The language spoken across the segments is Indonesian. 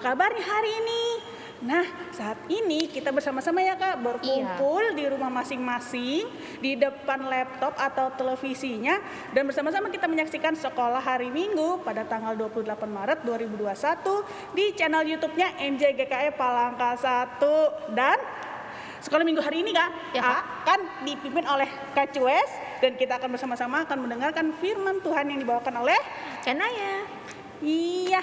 kabarnya hari ini? Nah, saat ini kita bersama-sama ya Kak berkumpul di rumah masing-masing, di depan laptop atau televisinya, dan bersama-sama kita menyaksikan Sekolah Hari Minggu pada tanggal 28 Maret 2021 di channel YouTube-nya NJGKE Palangka 1. Dan Sekolah Minggu hari ini Kak akan dipimpin oleh Kak Cues, dan kita akan bersama-sama akan mendengarkan firman Tuhan yang dibawakan oleh Kanaya. Iya.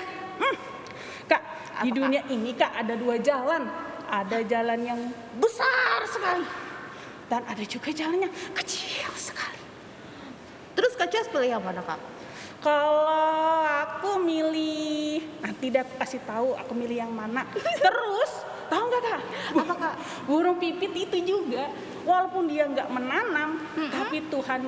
Kak, di dunia ini Kak ada dua jalan. Ada jalan yang besar sekali, dan ada juga jalan yang kecil sekali. Terus Kak Cues pilih yang mana Kak? Kalau aku milih, nanti deh aku kasih tahu aku milih yang mana. Terus, tahu nggak Kak? Apa Kak? Burung pipit itu juga, walaupun dia nggak menanam, tapi Tuhan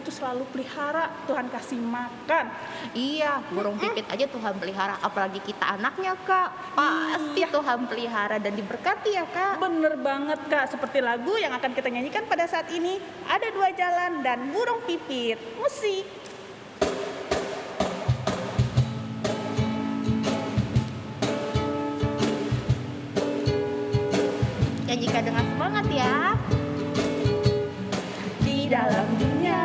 itu selalu pelihara, Tuhan kasih makan. Iya, burung pipit aja Tuhan pelihara, apalagi kita anaknya Kak. Pasti Tuhan pelihara dan diberkati ya Kak. Bener banget Kak, seperti lagu yang akan kita nyanyikan pada saat ini. Ada dua jalan dan burung pipit. Musik. Nyanyikan dengan semangat ya. Di dalam dunia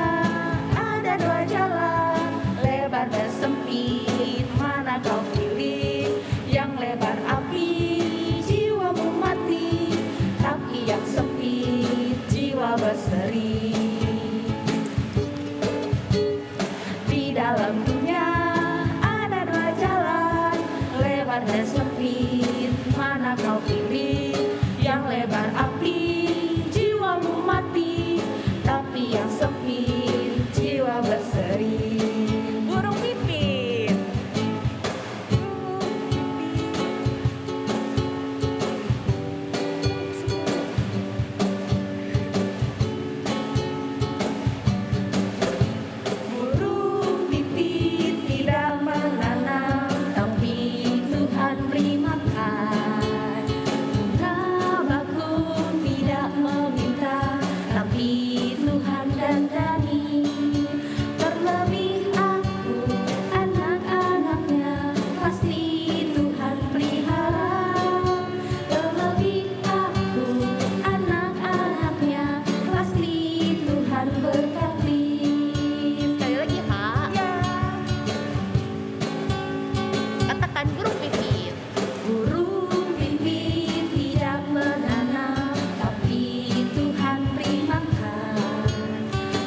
ada dua jalan, lebar dan sempit, mana kau pilih? Yang lebar api, jiwamu mati, tapi yang sempit, jiwa berseri. Di dalam dunia ada dua jalan, lebar dan sempit, mana kau pilih? Yang lebar api, jiwamu mati, tapi yang sempit, jiwa berseri. Burung pipit. Burung pipit tidak menanam, tapi Tuhan beri makan. Bunga bakung tidak meminta, tapi Tuhan dandani. Terlebih aku, anak-anaknya, pasti Tuhan pelihara. Terlebih aku, anak-anaknya, pasti Tuhan berkati. Sekali lagi Kak. Ya. Katakan burung pipit. Burung pipit tidak menanam, tapi Tuhan beri makan.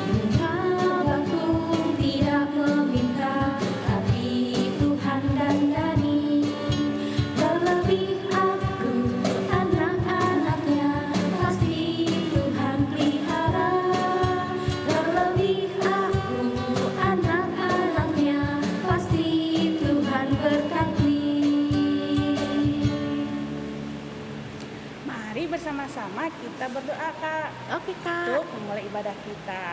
Bunga bakung tidak meminta, tapi Tuhan dandani. Terlebih aku, anak-anaknya, pasti Tuhan pelihara. Terlebih aku, anak-anaknya, pasti Tuhan berkati. Mari bersama-sama kita berdoa Kak, Oke Kak. untuk memulai ibadah kita.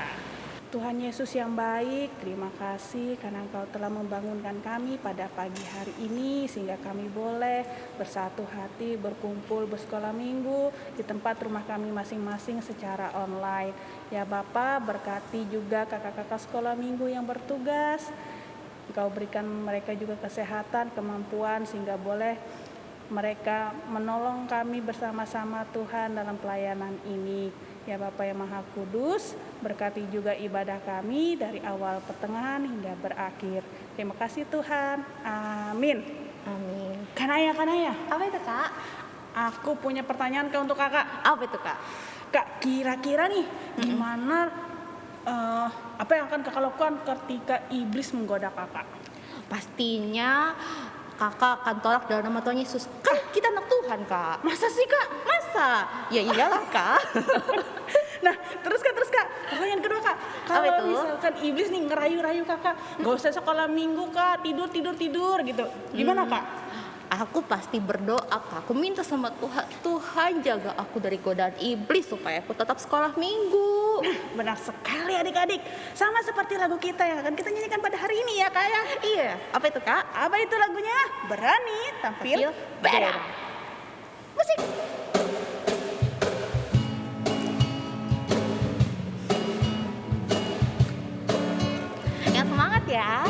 Tuhan Yesus yang baik, terima kasih karena Engkau telah membangunkan kami pada pagi hari ini sehingga kami boleh bersatu hati, berkumpul bersekolah minggu di tempat rumah kami masing-masing secara online. Ya Bapa, berkati juga kakak-kakak sekolah minggu yang bertugas. Engkau berikan mereka juga kesehatan, kemampuan sehingga boleh mereka menolong kami bersama-sama Tuhan dalam pelayanan ini. Ya Bapa yang Maha Kudus, berkati juga ibadah kami dari awal pertengahan hingga berakhir. Terima kasih Tuhan. Amin. Amin. Kanaya. Apa itu Kak? Aku punya pertanyaan untuk kakak. Apa itu Kak? Kak, kira-kira nih gimana apa yang akan kakak lakukan ketika iblis menggoda kakak? Pastinya Kakak akan tolak dalam nama Tuhan Yesus. Kan kita anak Tuhan Kak. Masa sih Kak? Masa? Ya iyalah Kak. Nah, terus kak, pertanyaan kedua Kak. Apa Kalau itu? misalkan iblis nih ngerayu-rayu kakak, gak usah sekolah minggu Kak, tidur gitu. Gimana Kak? Aku pasti berdoa Kak. Aku minta sama Tuhan, Tuhan jaga aku dari godaan iblis supaya aku tetap sekolah minggu. Benar sekali adik-adik. Sama seperti lagu kita yang akan kita nyanyikan pada hari ini ya Kak ya. Iya. Apa itu Kak? Apa itu lagunya? Berani tampil beda. Musik. Yang semangat ya.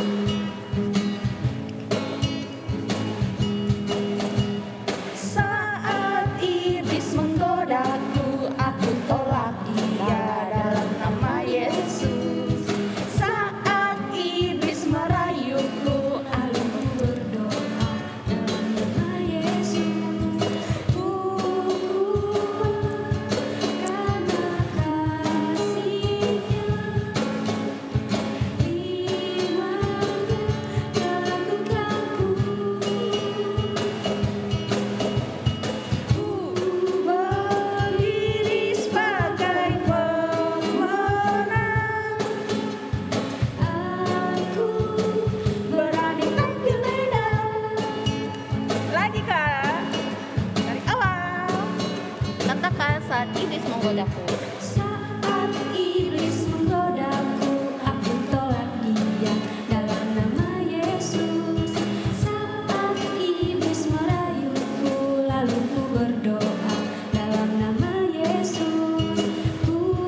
menggodaku. Saat iblis menggodaku, aku tolak dia dalam nama Yesus. Saat iblis merayuku, lalu ku berdoa dalam nama Yesus. Ku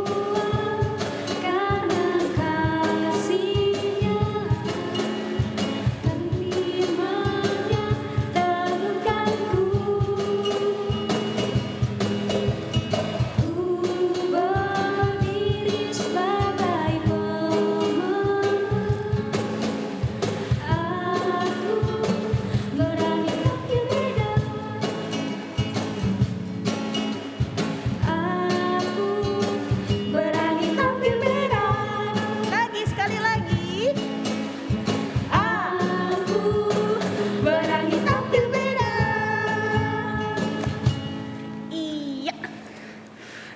kuat karena kasih-Nya, dan firman-Nya teguhkanku. Ku berdiri sebagai pemenang. Aku berani tampil beda. Aku berani tampil beda. Lagi, sekali lagi. Aku berani tampil beda. Iya.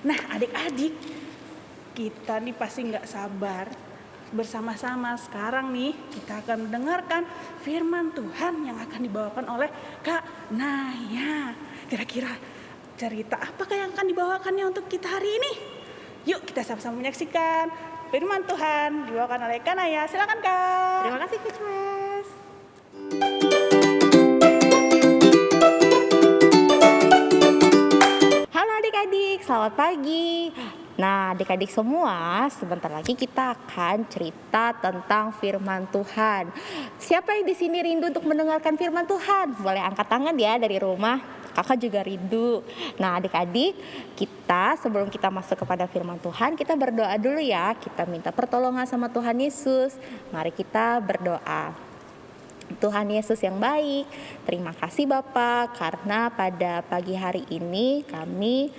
Nah, adik-adik, kita nih pasti nggak sabar. Bersama-sama sekarang nih kita akan mendengarkan firman Tuhan yang akan dibawakan oleh Kak Naya. Kira-kira cerita apakah yang akan dibawakannya untuk kita hari ini? Yuk kita sama-sama menyaksikan firman Tuhan dibawakan oleh Kak Naya. Silakan Kak. Terima kasih Coach Wes. Halo adik-adik, selamat pagi. Nah, adik-adik semua, sebentar lagi kita akan cerita tentang firman Tuhan. Siapa yang di sini rindu untuk mendengarkan firman Tuhan? Boleh angkat tangan ya dari rumah. Kakak juga rindu. Nah, adik-adik, kita sebelum kita masuk kepada firman Tuhan, kita berdoa dulu ya. Kita minta pertolongan sama Tuhan Yesus. Mari kita berdoa. Tuhan Yesus yang baik, terima kasih Bapak karena pada pagi hari ini kami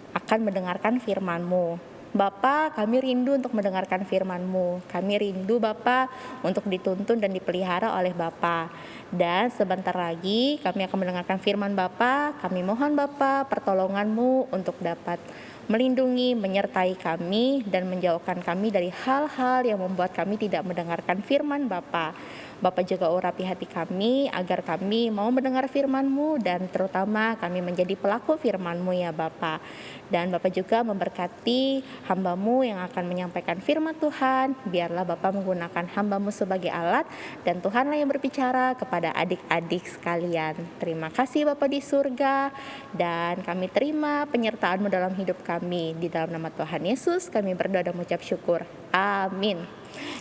akan mendengarkan firman-Mu. Bapak, kami rindu untuk mendengarkan firman-Mu. Kami rindu Bapak untuk dituntun dan dipelihara oleh Bapak. Dan sebentar lagi kami akan mendengarkan firman Bapak. Kami mohon Bapak pertolongan-Mu untuk dapat melindungi, menyertai kami dan menjauhkan kami dari hal-hal yang membuat kami tidak mendengarkan firman Bapak. Bapak juga urapi hati kami agar kami mau mendengar firman-Mu dan terutama kami menjadi pelaku firman-Mu ya Bapak. Dan Bapak juga memberkati hamba-Mu yang akan menyampaikan firman Tuhan. Biarlah Bapak menggunakan hamba-Mu sebagai alat dan Tuhanlah yang berbicara kepada adik-adik sekalian. Terima kasih Bapak di surga dan kami terima penyertaan-Mu dalam hidup kami. Di dalam nama Tuhan Yesus kami berdoa dan mengucap syukur. Amin.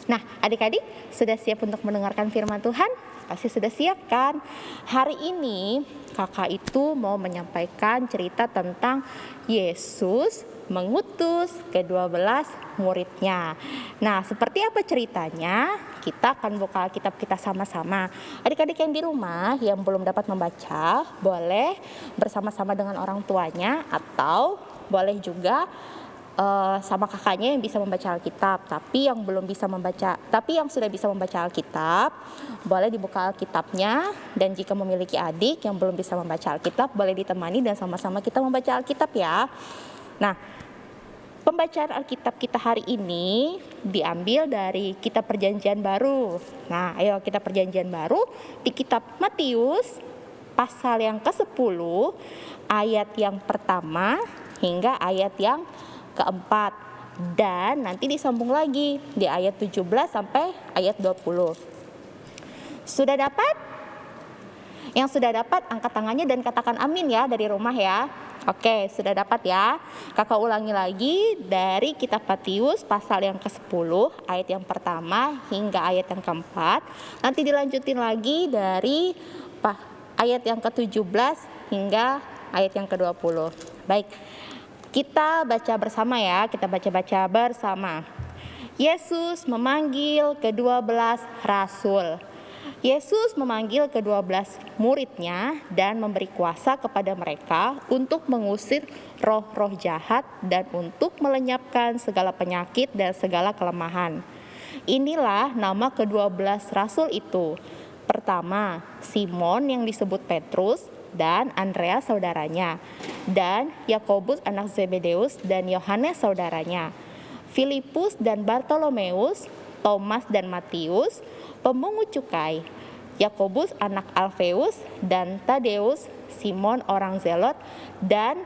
Nah, adik-adik sudah siap untuk mendengarkan firman Tuhan? Pasti sudah siap kan? Hari ini kakak itu mau menyampaikan cerita tentang Yesus mengutus ke-12 muridnya. Nah, seperti apa ceritanya? Kita akan buka Alkitab kita sama-sama. Adik-adik yang di rumah yang belum dapat membaca, boleh bersama-sama dengan orang tuanya atau boleh juga sama kakaknya yang bisa membaca Alkitab, tapi yang sudah bisa membaca Alkitab, boleh dibuka Alkitabnya, dan jika memiliki adik yang belum bisa membaca Alkitab, boleh ditemani dan sama-sama kita membaca Alkitab ya. Nah, pembacaan Alkitab kita hari ini diambil dari Kitab Perjanjian Baru. Nah, ayo Kitab Perjanjian Baru di Kitab Matius pasal yang ke-10 ayat yang pertama hingga ayat yang keempat, dan nanti disambung lagi di ayat 17 sampai ayat 20. Sudah dapat? Yang sudah dapat angkat tangannya dan katakan amin ya dari rumah ya. Oke, sudah dapat ya. Kakak ulangi lagi dari Kitab Matius pasal yang ke-10 ayat yang pertama hingga ayat yang keempat. Nanti dilanjutin lagi dari ayat yang ke-17 hingga ayat yang ke-20. Baik. Kita baca bersama ya, kita baca-baca bersama. Yesus memanggil ke-12 rasul. Yesus memanggil ke-12 muridnya dan memberi kuasa kepada mereka untuk mengusir roh-roh jahat dan untuk melenyapkan segala penyakit dan segala kelemahan. Inilah nama ke-12 rasul itu. Pertama, Simon yang disebut Petrus dan Andreas saudaranya, dan Yakobus anak Zebedeus dan Yohanes saudaranya, Filipus dan Bartolomeus, Thomas dan Matius, pemungut cukai, Yakobus anak Alfeus dan Tadeus, Simon orang Zelot, dan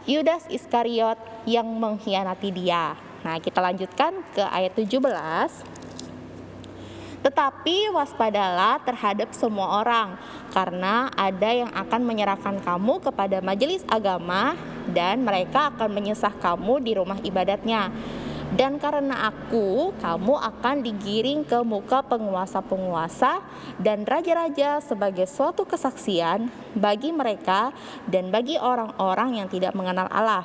Yudas Iskariot yang mengkhianati dia. Nah, kita lanjutkan ke ayat 17. Tetapi waspadalah terhadap semua orang, karena ada yang akan menyerahkan kamu kepada majelis agama, dan mereka akan menyesah kamu di rumah ibadatnya. Dan karena aku, kamu akan digiring ke muka penguasa-penguasa dan raja-raja sebagai suatu kesaksian bagi mereka dan bagi orang-orang yang tidak mengenal Allah.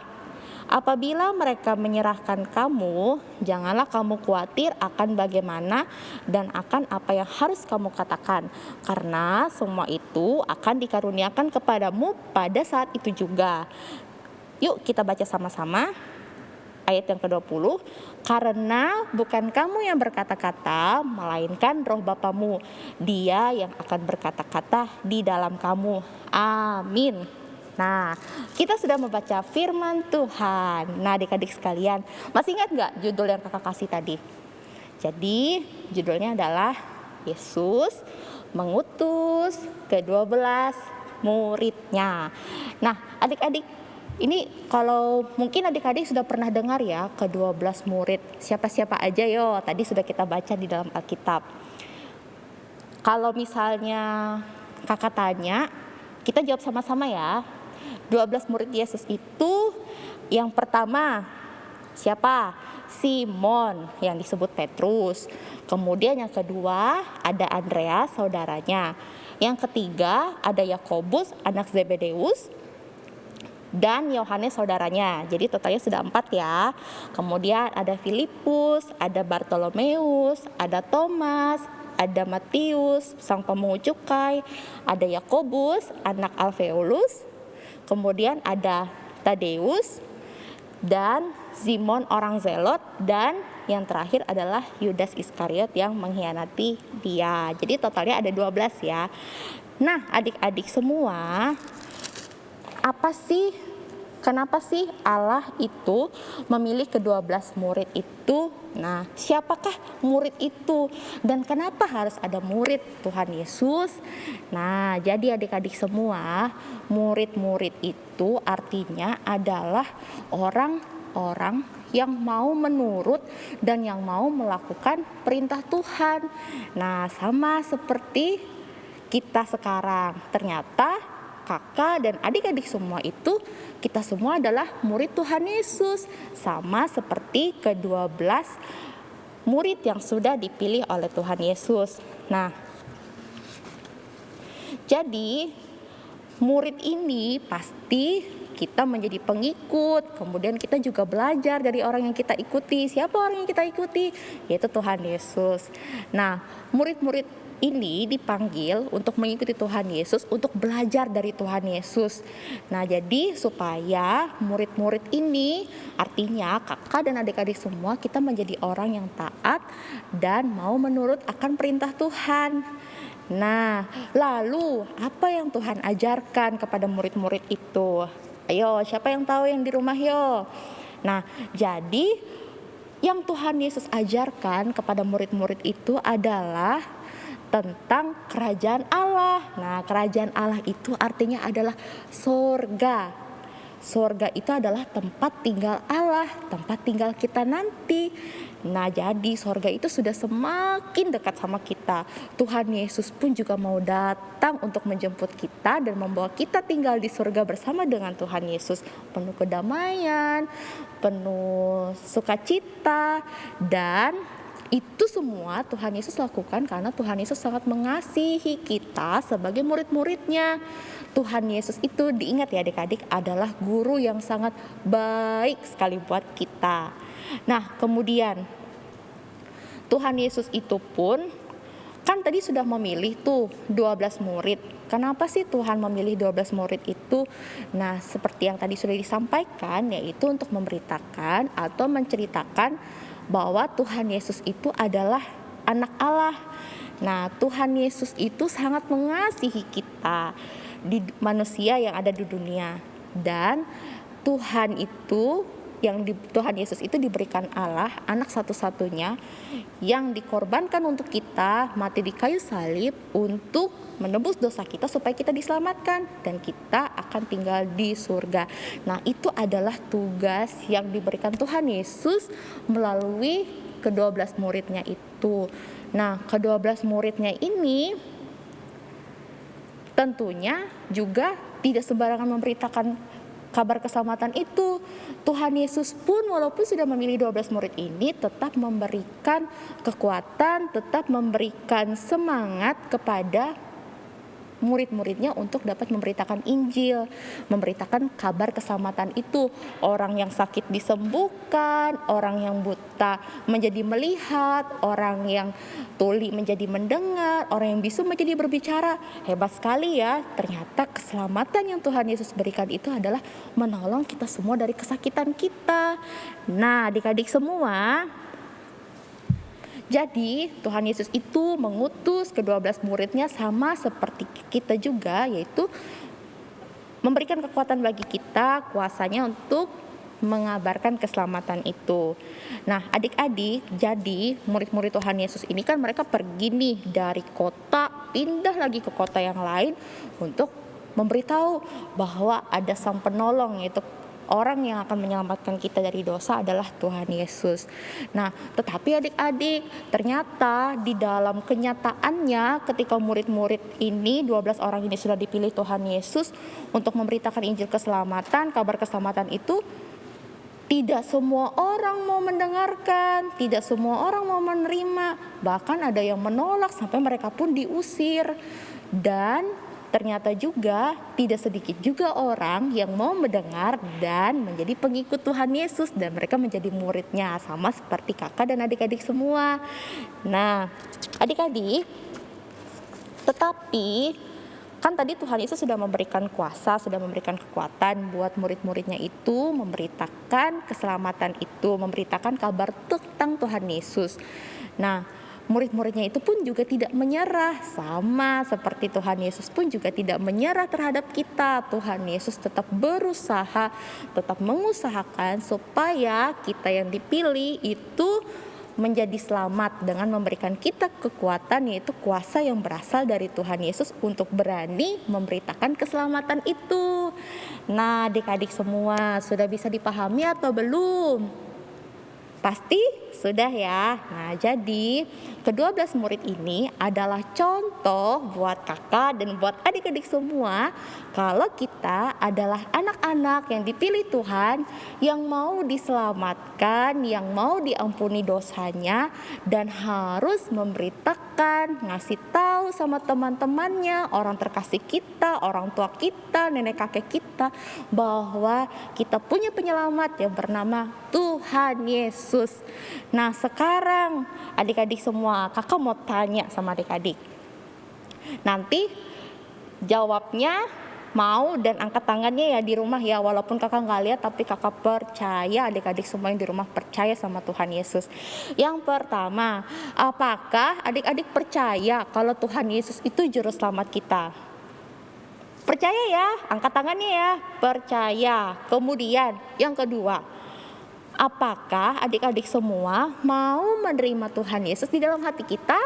Apabila mereka menyerahkan kamu, janganlah kamu khawatir akan bagaimana dan akan apa yang harus kamu katakan, karena semua itu akan dikaruniakan kepadamu pada saat itu juga. Yuk kita baca sama-sama ayat yang ke-20. Karena bukan kamu yang berkata-kata, melainkan Roh Bapamu, Dia yang akan berkata-kata di dalam kamu. Amin. Nah, kita sudah membaca firman Tuhan. Nah, adik-adik sekalian, masih ingat nggak judul yang kakak kasih tadi? Jadi, judulnya adalah Yesus mengutus ke-12 muridnya. Nah, adik-adik, ini kalau mungkin adik-adik sudah pernah dengar ya ke-12 murid. Siapa-siapa aja yo, tadi sudah kita baca di dalam Alkitab. Kalau misalnya kakak tanya, kita jawab sama-sama ya. 12 murid Yesus itu yang pertama siapa? Simon yang disebut Petrus. Kemudian yang kedua ada Andreas saudaranya. Yang ketiga ada Yakobus anak Zebedeus dan Yohanes saudaranya. Jadi totalnya sudah 4 ya. Kemudian ada Filipus, ada Bartolomeus, ada Thomas, ada Matius sang pemungut cukai, ada Yakobus anak Alfeus, kemudian ada Tadeus dan Simon orang Zelot, dan yang terakhir adalah Yudas Iskariot yang mengkhianati dia. Jadi totalnya ada 12 ya. Nah, adik-adik semua, kenapa sih Allah itu memilih ke-12 murid itu? Nah, siapakah murid itu? Dan kenapa harus ada murid Tuhan Yesus? Nah, jadi adik-adik semua, murid-murid itu artinya adalah orang-orang yang mau menurut dan yang mau melakukan perintah Tuhan. Nah, sama seperti kita sekarang. Ternyata kakak dan adik-adik semua itu, kita semua adalah murid Tuhan Yesus, sama seperti ke-12 murid yang sudah dipilih oleh Tuhan Yesus. Nah, jadi murid ini pasti kita menjadi pengikut, kemudian kita juga belajar dari orang yang kita ikuti. Siapa orang yang kita ikuti? Yaitu Tuhan Yesus. Nah, murid-murid ini dipanggil untuk mengikuti Tuhan Yesus, untuk belajar dari Tuhan Yesus. Nah, jadi supaya murid-murid ini, artinya kakak dan adik-adik semua, kita menjadi orang yang taat dan mau menurut akan perintah Tuhan. Nah, lalu apa yang Tuhan ajarkan kepada murid-murid itu? Ayo, siapa yang tahu yang di rumah yo? Nah, jadi yang Tuhan Yesus ajarkan kepada murid-murid itu adalah tentang kerajaan Allah. Nah, kerajaan Allah itu artinya adalah sorga. Sorga itu adalah tempat tinggal Allah, tempat tinggal kita nanti. Nah, jadi sorga itu sudah semakin dekat sama kita. Tuhan Yesus pun juga mau datang untuk menjemput kita dan membawa kita tinggal di surga bersama dengan Tuhan Yesus. Penuh kedamaian, penuh sukacita, dan itu semua Tuhan Yesus lakukan karena Tuhan Yesus sangat mengasihi kita sebagai murid-muridnya. Tuhan Yesus itu, diingat ya adik-adik, adalah guru yang sangat baik sekali buat kita. Nah, kemudian Tuhan Yesus itu pun kan tadi sudah memilih tuh 12 murid. Kenapa sih Tuhan memilih 12 murid itu? Nah, seperti yang tadi sudah disampaikan, yaitu untuk memberitakan atau menceritakan bahwa Tuhan Yesus itu adalah anak Allah. Nah, Tuhan Yesus itu sangat mengasihi kita, di manusia yang ada di dunia. Dan Tuhan itu Tuhan Yesus itu diberikan Allah, anak satu-satunya yang dikorbankan untuk kita, mati di kayu salib untuk menebus dosa kita supaya kita diselamatkan dan kita akan tinggal di surga. Nah, itu adalah tugas yang diberikan Tuhan Yesus melalui ke-12 muridnya itu. Nah, ke-12 muridnya ini tentunya juga tidak sembarangan memberitakan kabar keselamatan itu. Tuhan Yesus pun walaupun sudah memilih 12 murid ini tetap memberikan kekuatan, tetap memberikan semangat kepada murid-muridnya untuk dapat memberitakan Injil, memberitakan kabar keselamatan itu. Orang yang sakit disembuhkan, orang yang buta menjadi melihat, orang yang tuli menjadi mendengar, orang yang bisu menjadi berbicara. Hebat sekali ya, ternyata keselamatan yang Tuhan Yesus berikan itu adalah menolong kita semua dari kesakitan kita. Nah, adik-adik semua, jadi Tuhan Yesus itu mengutus ke-12 muridnya sama seperti kita juga, yaitu memberikan kekuatan bagi kita, kuasanya untuk mengabarkan keselamatan itu. Nah, adik-adik, jadi murid-murid Tuhan Yesus ini kan mereka pergi nih dari kota, pindah lagi ke kota yang lain untuk memberitahu bahwa ada sang penolong, yaitu orang yang akan menyelamatkan kita dari dosa adalah Tuhan Yesus. Nah, tetapi adik-adik, ternyata di dalam kenyataannya ketika murid-murid ini, 12 orang ini sudah dipilih Tuhan Yesus untuk memberitakan Injil keselamatan, kabar keselamatan itu, tidak semua orang mau mendengarkan, tidak semua orang mau menerima, bahkan ada yang menolak sampai mereka pun diusir. Dan ternyata juga tidak sedikit juga orang yang mau mendengar dan menjadi pengikut Tuhan Yesus dan mereka menjadi muridnya, sama seperti kakak dan adik-adik semua. Nah, adik-adik, tetapi kan tadi Tuhan Yesus sudah memberikan kuasa, sudah memberikan kekuatan buat murid-muridnya itu memberitakan keselamatan itu, memberitakan kabar tentang Tuhan Yesus. Nah, murid-muridnya itu pun juga tidak menyerah, sama seperti Tuhan Yesus pun juga tidak menyerah terhadap kita. Tuhan Yesus tetap berusaha, tetap mengusahakan supaya kita yang dipilih itu menjadi selamat dengan memberikan kita kekuatan, yaitu kuasa yang berasal dari Tuhan Yesus untuk berani memberitakan keselamatan itu. Nah, adik-adik semua sudah bisa dipahami atau belum? Pasti sudah ya. Nah, jadi ke-12 murid ini adalah contoh buat kakak dan buat adik-adik semua kalau kita adalah anak-anak yang dipilih Tuhan, yang mau diselamatkan, yang mau diampuni dosanya, dan harus memberitakan, ngasih tahu sama teman-temannya, orang terkasih kita, orang tua kita, nenek kakek kita, bahwa kita punya penyelamat yang bernama Tuhan Yesus. Nah, sekarang adik-adik semua, kakak mau tanya sama adik-adik. Nanti jawabnya mau dan angkat tangannya ya di rumah ya, walaupun kakak nggak lihat tapi kakak percaya adik-adik semua yang di rumah percaya sama Tuhan Yesus. Yang pertama, apakah adik-adik percaya kalau Tuhan Yesus itu juru selamat kita? Percaya ya, angkat tangannya ya, percaya. Kemudian yang kedua, apakah adik-adik semua mau menerima Tuhan Yesus di dalam hati kita?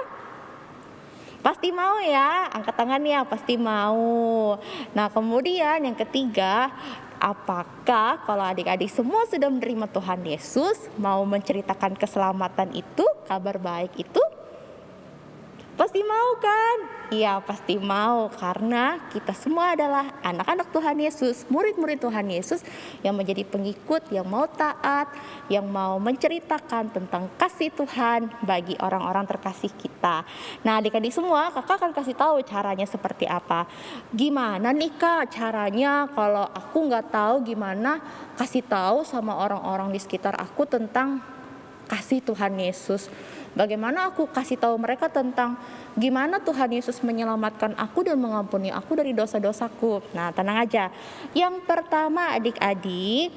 Pasti mau ya, angkat tangannya, pasti mau. Nah, kemudian yang ketiga, apakah kalau adik-adik semua sudah menerima Tuhan Yesus, mau menceritakan keselamatan itu, kabar baik itu? Pasti mau kan? Iya, pasti mau, karena kita semua adalah anak-anak Tuhan Yesus, murid-murid Tuhan Yesus yang menjadi pengikut, yang mau taat, yang mau menceritakan tentang kasih Tuhan bagi orang-orang terkasih kita. Nah, adik-adik semua, kakak akan kasih tahu caranya seperti apa. Gimana nih kak caranya kalau aku nggak tahu gimana kasih tahu sama orang-orang di sekitar aku tentang kasih Tuhan Yesus? Bagaimana aku kasih tahu mereka tentang gimana Tuhan Yesus menyelamatkan aku dan mengampuni aku dari dosa-dosaku? Nah, tenang aja. Yang pertama adik-adik,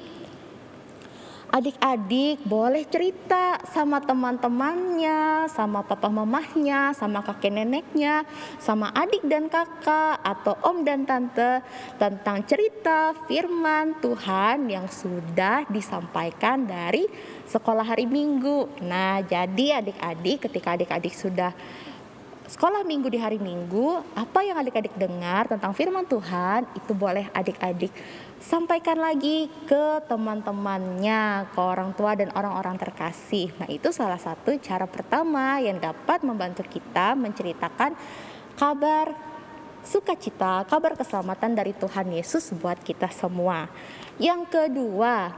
Adik-adik boleh cerita sama teman-temannya, sama papa mamahnya, sama kakek neneknya, sama adik dan kakak, atau om dan tante tentang cerita firman Tuhan yang sudah disampaikan dari sekolah hari Minggu. Nah, jadi adik-adik, ketika adik-adik sudah sekolah minggu di hari Minggu, apa yang adik-adik dengar tentang firman Tuhan itu boleh adik-adik sampaikan lagi ke teman-temannya, ke orang tua dan orang-orang terkasih. Nah, itu salah satu cara pertama yang dapat membantu kita menceritakan kabar sukacita, kabar keselamatan dari Tuhan Yesus buat kita semua. Yang kedua,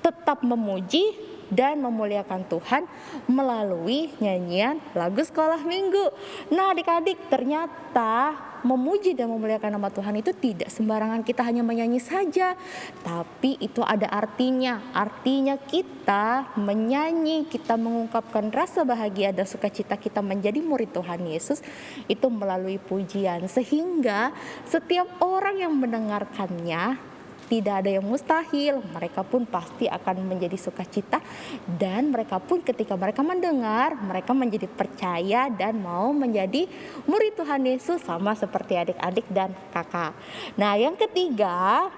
tetap memuji dan memuliakan Tuhan melalui nyanyian lagu sekolah minggu. Nah, adik-adik, ternyata memuji dan memuliakan nama Tuhan itu tidak sembarangan kita hanya menyanyi saja, tapi itu ada artinya. Artinya kita menyanyi, kita mengungkapkan rasa bahagia dan sukacita kita menjadi murid Tuhan Yesus itu melalui pujian, sehingga setiap orang yang mendengarkannya tidak ada yang mustahil, mereka pun pasti akan menjadi sukacita, dan mereka pun ketika mereka mendengar, mereka menjadi percaya dan mau menjadi murid Tuhan Yesus sama seperti adik-adik dan kakak. Nah, yang ketiga,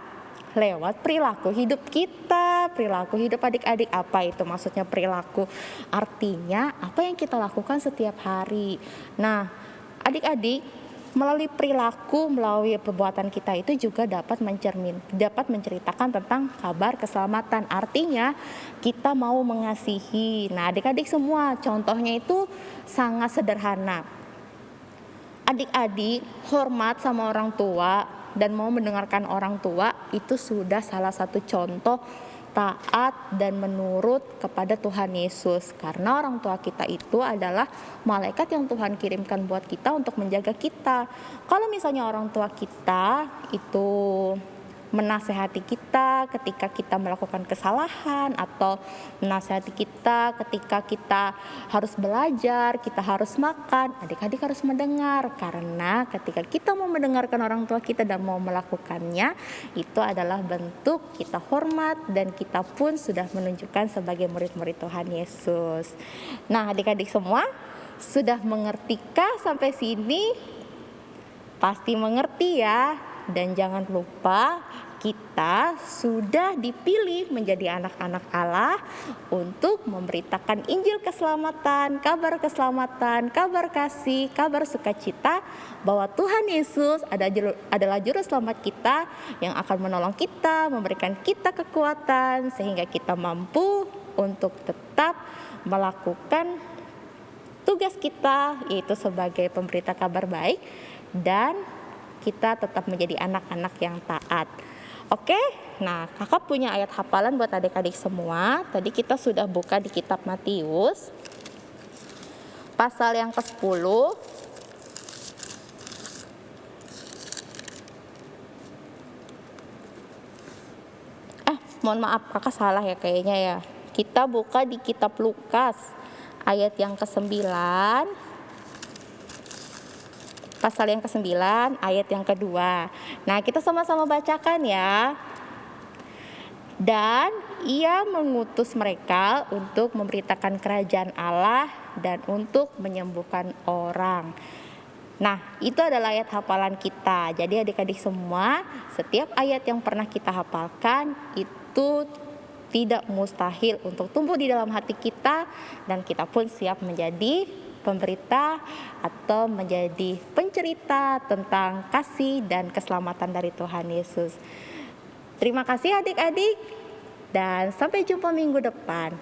lewat perilaku hidup kita, perilaku hidup adik-adik. Apa itu maksudnya perilaku? Artinya apa yang kita lakukan setiap hari. Nah, adik-adik, melalui perilaku, melalui perbuatan kita itu juga dapat menceritakan tentang kabar keselamatan. Artinya kita mau mengasihi. Nah, adik-adik semua, contohnya itu sangat sederhana. Adik-adik hormat sama orang tua dan mau mendengarkan orang tua, itu sudah salah satu contoh taat dan menurut kepada Tuhan Yesus. Karena orang tua kita itu adalah malaikat yang Tuhan kirimkan buat kita untuk menjaga kita. Kalau misalnya orang tua kita itu menasehati kita ketika kita melakukan kesalahan, atau menasehati kita ketika kita harus belajar, kita harus makan, adik-adik harus mendengar, karena ketika kita mau mendengarkan orang tua kita dan mau melakukannya, itu adalah bentuk kita hormat dan kita pun sudah menunjukkan sebagai murid-murid Tuhan Yesus. Nah, adik-adik semua sudah mengertikah sampai sini? Pasti mengerti ya. Dan jangan lupa, kita sudah dipilih menjadi anak-anak Allah untuk memberitakan Injil keselamatan, kabar kasih, kabar sukacita, bahwa Tuhan Yesus adalah juru selamat kita yang akan menolong kita, memberikan kita kekuatan sehingga kita mampu untuk tetap melakukan tugas kita, yaitu sebagai pemberita kabar baik, dan kita tetap menjadi anak-anak yang taat. Oke, nah kakak punya ayat hafalan buat adik-adik semua. Tadi kita sudah buka di kitab Matius, pasal yang ke-10. Mohon maaf, kakak salah ya kayaknya ya. Kita buka di kitab Lukas, ayat yang ke-9. Pasal yang ke-9, ayat yang kedua. Nah, kita sama-sama bacakan ya. Dan ia mengutus mereka untuk memberitakan kerajaan Allah dan untuk menyembuhkan orang. Nah, itu adalah ayat hafalan kita. Jadi adik-adik semua, setiap ayat yang pernah kita hafalkan itu tidak mustahil untuk tumbuh di dalam hati kita, dan kita pun siap menjadi pemberita atau menjadi pencerita tentang kasih dan keselamatan dari Tuhan Yesus. Terima kasih adik-adik, dan sampai jumpa minggu depan.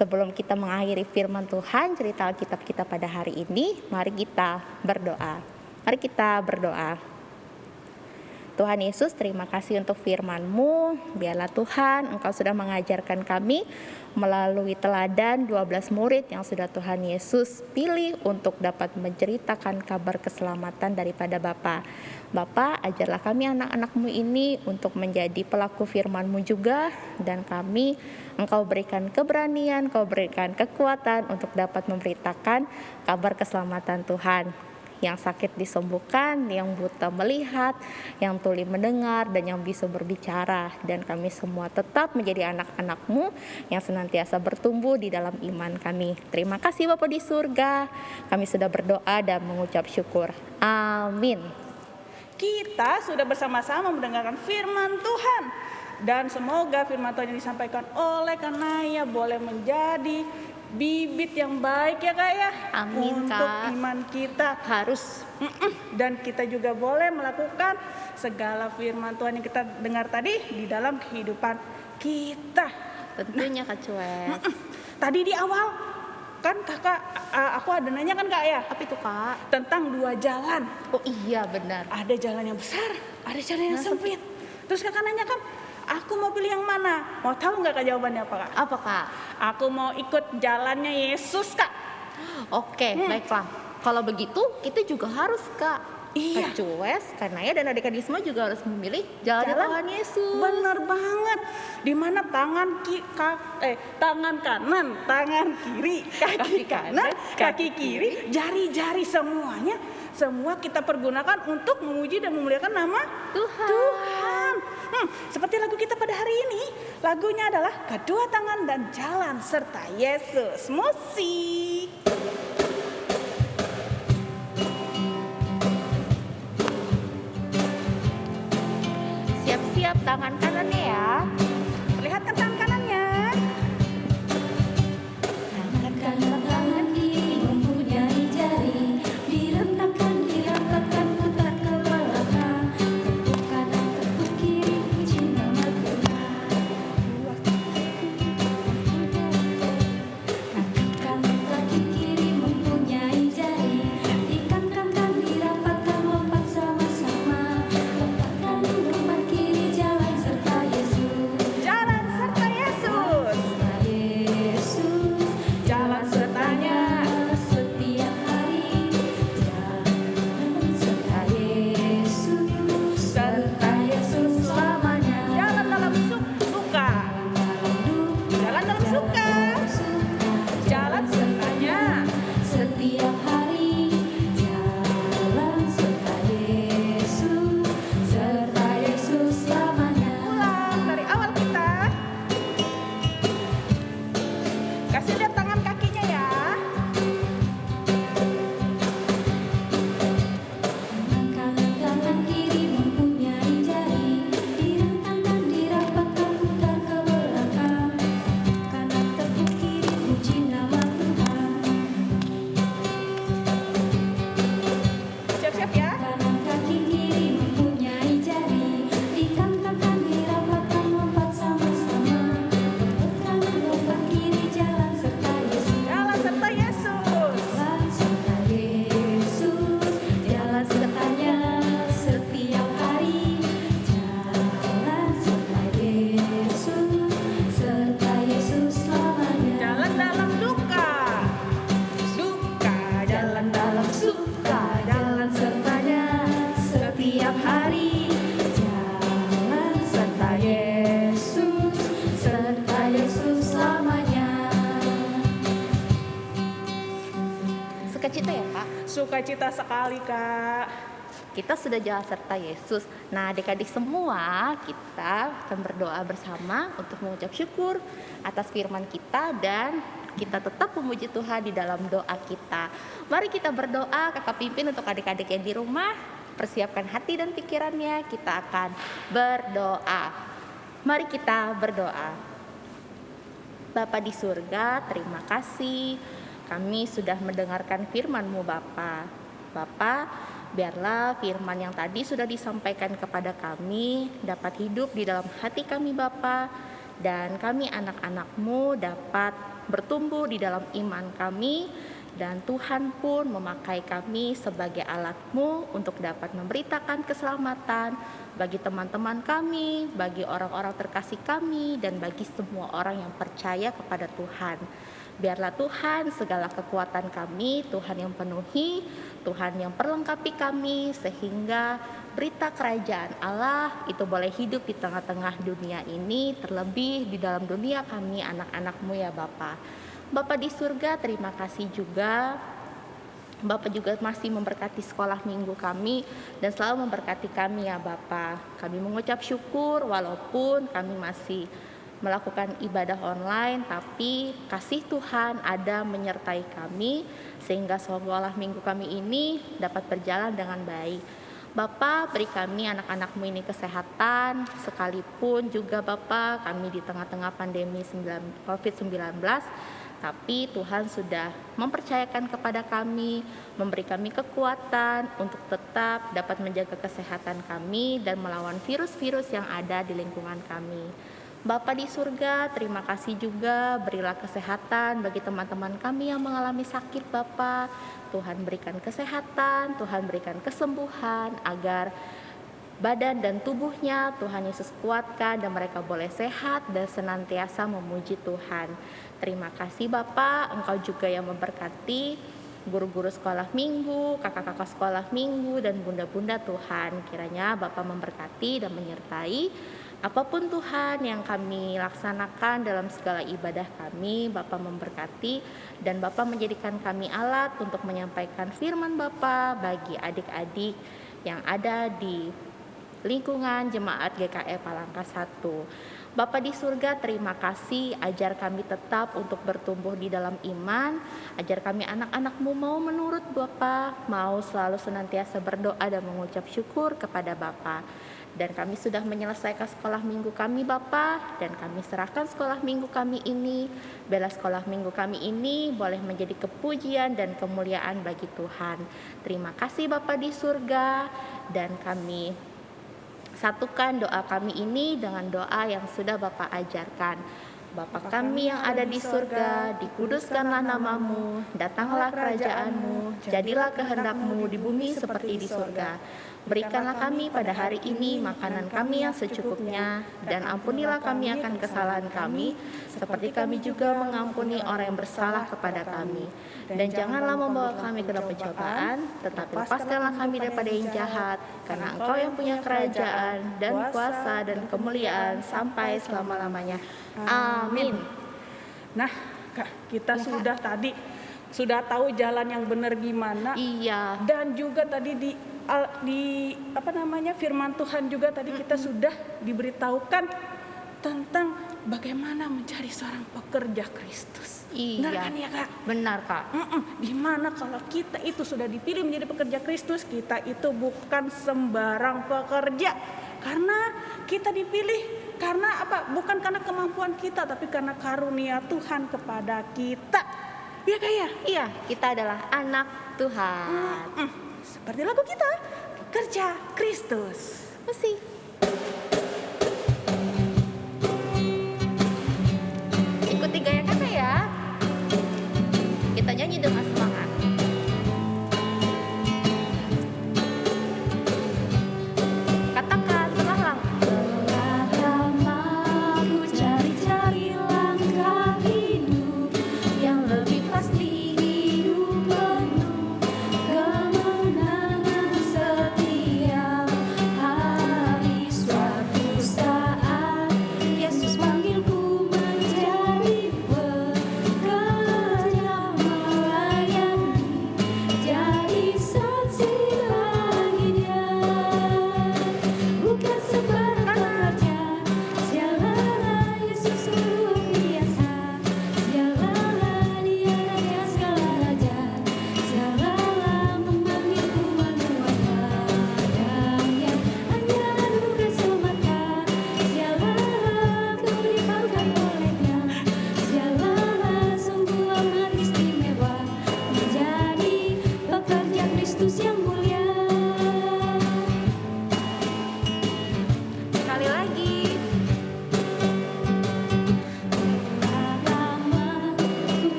Sebelum kita mengakhiri firman Tuhan, cerita Alkitab kita pada hari ini, mari kita berdoa. Mari kita berdoa. Tuhan Yesus, terima kasih untuk firman-Mu. Biarlah Tuhan, Engkau sudah mengajarkan kami melalui teladan 12 murid yang sudah Tuhan Yesus pilih untuk dapat menceritakan kabar keselamatan daripada Bapa. Bapa, ajarlah kami anak-anak-Mu ini untuk menjadi pelaku firman-Mu juga, dan kami Engkau berikan keberanian, Engkau berikan kekuatan untuk dapat memberitakan kabar keselamatan Tuhan yang sakit disembuhkan, yang buta melihat, yang tuli mendengar, dan yang bisu berbicara. Dan kami semua tetap menjadi anak-anak-Mu yang senantiasa bertumbuh di dalam iman kami. Terima kasih Bapa di surga. Kami sudah berdoa dan mengucap syukur. Amin. Kita sudah bersama-sama mendengarkan firman Tuhan. Dan semoga firman Tuhan yang disampaikan oleh Kak Naya boleh menjadi bibit yang baik ya Kak ya. Amin, untuk Kak. iman kita. Harus. Dan kita juga boleh melakukan segala firman Tuhan yang kita dengar tadi di dalam kehidupan kita. Tentunya Kak Cues. Tadi di awal kan kakak, aku ada nanya kan Kak ya, Apa itu Kak? tentang 2 jalan. Oh iya benar. Ada jalan yang besar, ada jalan yang Nah, sempit. Terus kakak nanya kan, aku mau pilih yang mana? Mau tahu nggak Kak jawabannya apa Kak? Apa Kak? Aku mau ikut jalannya Yesus Kak. Oke, baiklah. Kalau begitu kita juga harus Kak. Iya. Kak Cues, Kak Naya dan adik-adik semua juga harus memilih jalan Tuhan Yesus. Bener banget. Dimana tangan kanan, tangan kiri, kaki kanan, kaki kiri, jari-jari semuanya, semua kita pergunakan untuk memuji dan memuliakan nama Tuhan. Seperti lagu kita pada hari ini, lagunya adalah Kedua Tangan dan Jalan serta Yesus. Musik. Siap-siap tangan kanannya ya. Perlihatkan tangan kanannya. Tangan kanan tangan kiri mempunyai jari, direntangkan dirapatkan putar ke belakang, tepuk kanan tepuk kiri puji nama Tuhan. Kaki kanan kaki kiri mempunyai jari, dikangkangkan dirapatkan lompat sama-sama, lompat kanan lompat kiri jalan serta Yesus. Jalan serta Yesus. Yesus, Jalan sertanya. setiap hari. Jalan serta Yesus, serta Yesus selamanya. Jalan dalam suka. Jalan dalam suka. Jalan sertanya. Setiap hari. Jalan serta Yesus, serta Yesus selamanya. Ulang dari awal kita. Kasih lihat tangan kakinya ya. Tangan kanan kiri mempunyai jari, direntangkan dirapatkan putar ke belakang, kanan tepuk kiri puji nama Tuhan. Siap-siap ya. Kanan kaki kiri mempunyai jari, dikangkangkan dirapatkan lompat sama-sama, lompat kanan lompat kiri jalan serta Yesus. Jalan serta Yesus. Jalan serta Yesus, jalan sertanya setiap hari. Jalan serta Yesus, serta Yesus selamanya. Jalan dalam duka. Duka. Jalan dalam suka. Jalan sertanya setiap hari. Jalan serta Yesus, serta Yesus selamanya. Sukacita ya Kak. Sukacita sekali Kak. Kita sudah jalan serta Yesus. Nah, adik-adik semua, kita akan berdoa bersama untuk mengucap syukur atas firman kita dan kita tetap memuji Tuhan di dalam doa kita. Mari kita berdoa, Kakak pimpin untuk adik-adik yang di rumah. Persiapkan hati dan pikirannya, kita akan berdoa. Mari kita berdoa. Bapa di surga, terima kasih kami sudah mendengarkan firman-Mu Bapa. Bapa, biarlah firman yang tadi sudah disampaikan kepada kami dapat hidup di dalam hati kami Bapa, dan kami anak-anak-Mu dapat bertumbuh di dalam iman kami, dan Tuhan pun memakai kami sebagai alat-Mu untuk dapat memberitakan keselamatan bagi teman-teman kami, bagi orang-orang terkasih kami, dan bagi semua orang yang percaya kepada Tuhan. Biarlah Tuhan segala kekuatan kami, Tuhan yang penuhi, Tuhan yang perlengkapi kami, sehingga berita kerajaan Allah itu boleh hidup di tengah-tengah dunia ini, terlebih di dalam dunia kami anak-anak-Mu ya Bapa. Bapa di surga, terima kasih juga Bapak juga masih memberkati sekolah minggu kami dan selalu memberkati kami ya Bapak. Kami mengucap syukur walaupun kami masih melakukan ibadah online, tapi kasih Tuhan ada menyertai kami sehingga sekolah minggu kami ini dapat berjalan dengan baik. Bapak beri kami anak-anakmu ini kesehatan, sekalipun juga Bapak kami di tengah-tengah pandemi COVID-19, tapi Tuhan sudah mempercayakan kepada kami, memberi kami kekuatan untuk tetap dapat menjaga kesehatan kami dan melawan virus-virus yang ada di lingkungan kami. Bapa di surga, terima kasih juga berilah kesehatan bagi teman-teman kami yang mengalami sakit Bapa. Tuhan berikan kesehatan, Tuhan berikan kesembuhan agar badan dan tubuhnya Tuhan Yesus kuatkan dan mereka boleh sehat dan senantiasa memuji Tuhan. Terima kasih Bapak, Engkau juga yang memberkati guru-guru sekolah minggu, kakak-kakak sekolah minggu, dan bunda-bunda Tuhan. Kiranya Bapak memberkati dan menyertai apapun Tuhan yang kami laksanakan dalam segala ibadah kami. Bapak memberkati dan Bapak menjadikan kami alat untuk menyampaikan firman Bapak bagi adik-adik yang ada di lingkungan Jemaat GKE Palangka 1. Bapa di surga, terima kasih, ajar kami tetap untuk bertumbuh di dalam iman, ajar kami anak-anak-Mu mau menurut Bapa, mau selalu senantiasa berdoa dan mengucap syukur kepada Bapa. Dan kami sudah menyelesaikan sekolah minggu kami Bapa, dan kami serahkan sekolah minggu kami ini, bela sekolah minggu kami ini boleh menjadi kepujian dan kemuliaan bagi Tuhan. Terima kasih Bapa di surga, dan kami satukan doa kami ini dengan doa yang sudah Bapak ajarkan. Bapa kami yang ada di surga, dikuduskanlah namamu, datanglah kerajaanmu, jadilah kehendak-Mu di bumi seperti di surga. Berikanlah kami pada hari ini makanan kami yang secukupnya, dan ampunilah kami akan kesalahan kami, seperti kami juga mengampuni orang yang bersalah kepada kami. Dan janganlah membawa kami ke dalam pencobaan, tetapi lepaskanlah kami daripada yang jahat, karena Engkau yang punya kerajaan, dan kuasa, dan kemuliaan, sampai selama-lamanya. Amin. Nah, Kak, kita sudah tahu jalan yang benar gimana. Iya. Dan juga tadi di firman Tuhan juga tadi kita sudah diberitahukan tentang bagaimana mencari seorang pekerja Kristus. Iya. Benar kan ya Kak? Benar Kak. Dimana kalau kita itu sudah dipilih menjadi pekerja Kristus, kita itu bukan sembarang pekerja. Karena kita dipilih karena apa? Bukan karena kemampuan kita, tapi karena karunia Tuhan kepada kita. Iya Kak ya? Iya, kita adalah anak Tuhan. Seperti lagu kita, Kerja Kristus. Musik. Ikuti gaya kata ya. Kita nyanyi dengan semangat. Katakan telah langkah. Lama ku cari-cari langkah hidup yang lebih pasti, hidup penuh kemenangan setiap hari.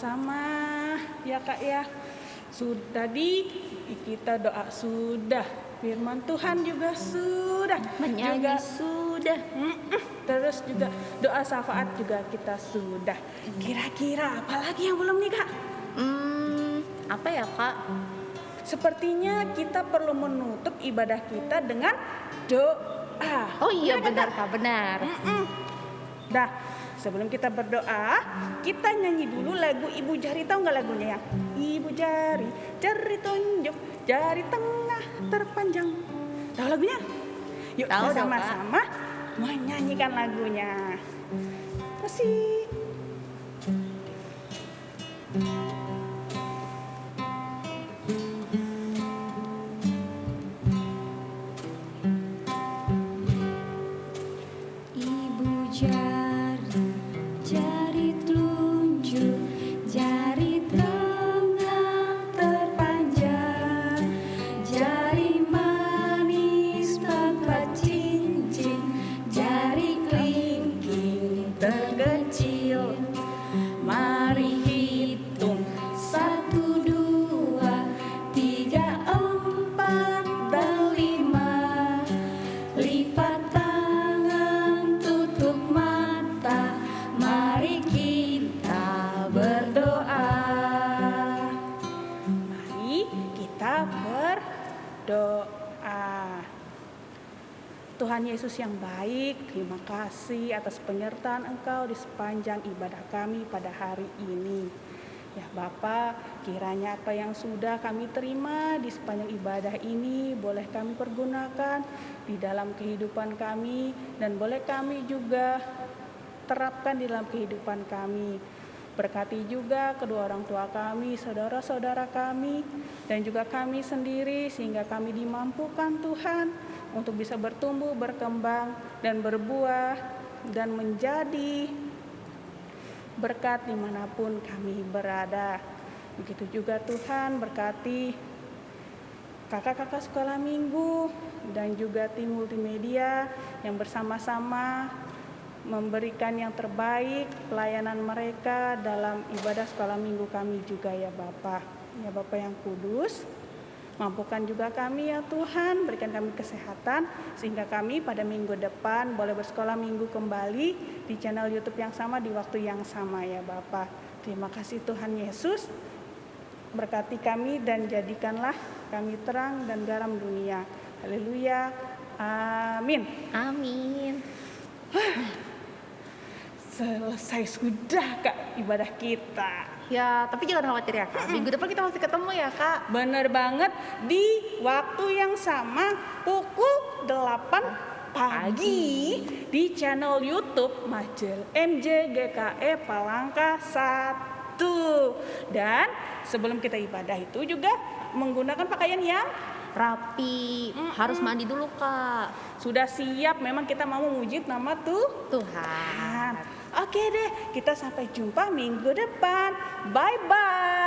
bersama-sama ya Kak ya. Tadi kita doa sudah, firman Tuhan juga sudah, Menyanyi juga sudah. terus juga doa syafaat juga kita sudah. Kira-kira apa lagi yang belum nih Kak? Apa ya Kak? Sepertinya kita perlu menutup ibadah kita dengan doa. Oh iya Benar benar Kak, benar. Dah, sebelum kita berdoa, kita nyanyi dulu lagu Ibu Jari. Tahu nggak lagunya ya? Ibu jari, jari tunjuk, jari tengah terpanjang. Tahu lagunya? Yuk Tahu kita dong, Kak. sama-sama menyanyikan lagunya. Musik. Ibu jari, jari telunjuk, jari tengah terpanjang, jari manis tempat cincin, jari kelingking terkecil. Mari hitung 1, 2, 3, 4, dan 5. Lipat tangan, tutup mata, mari kita berdoa. Mari kita berdoa. Tuhan Yesus yang baik, terima kasih atas penyertaan Engkau di sepanjang ibadah kami pada hari ini. Ya Bapa, kiranya apa yang sudah kami terima di sepanjang ibadah ini boleh kami pergunakan di dalam kehidupan kami dan boleh kami juga terapkan di dalam kehidupan kami. Berkati juga kedua orang tua kami, saudara-saudara kami, dan juga kami sendiri sehingga kami dimampukan Tuhan untuk bisa bertumbuh, berkembang, dan berbuah, dan menjadi berkat dimanapun kami berada. Begitu juga Tuhan berkati kakak-kakak sekolah minggu dan juga tim multimedia yang bersama-sama memberikan yang terbaik pelayanan mereka dalam ibadah sekolah minggu kami juga ya Bapa. Ya Bapa yang kudus, mampukan juga kami ya Tuhan, berikan kami kesehatan sehingga kami pada minggu depan boleh bersekolah minggu kembali di channel YouTube yang sama di waktu yang sama ya Bapa. Terima kasih Tuhan Yesus, berkati kami dan jadikanlah kami terang dan garam dunia. Haleluya, amin. Amin. Selesai sudah Kak ibadah kita. Ya, tapi jangan khawatir ya Kak. Minggu depan kita masih ketemu ya Kak. Bener banget, di waktu yang sama pukul 8 pagi di channel YouTube Majel MJ GKE Palangka 1. Dan sebelum kita ibadah itu juga menggunakan pakaian yang Rapi, harus mandi dulu Kak. sudah siap. Memang kita mau memuji nama Tuhan. Oke deh, kita sampai jumpa minggu depan. Bye-bye.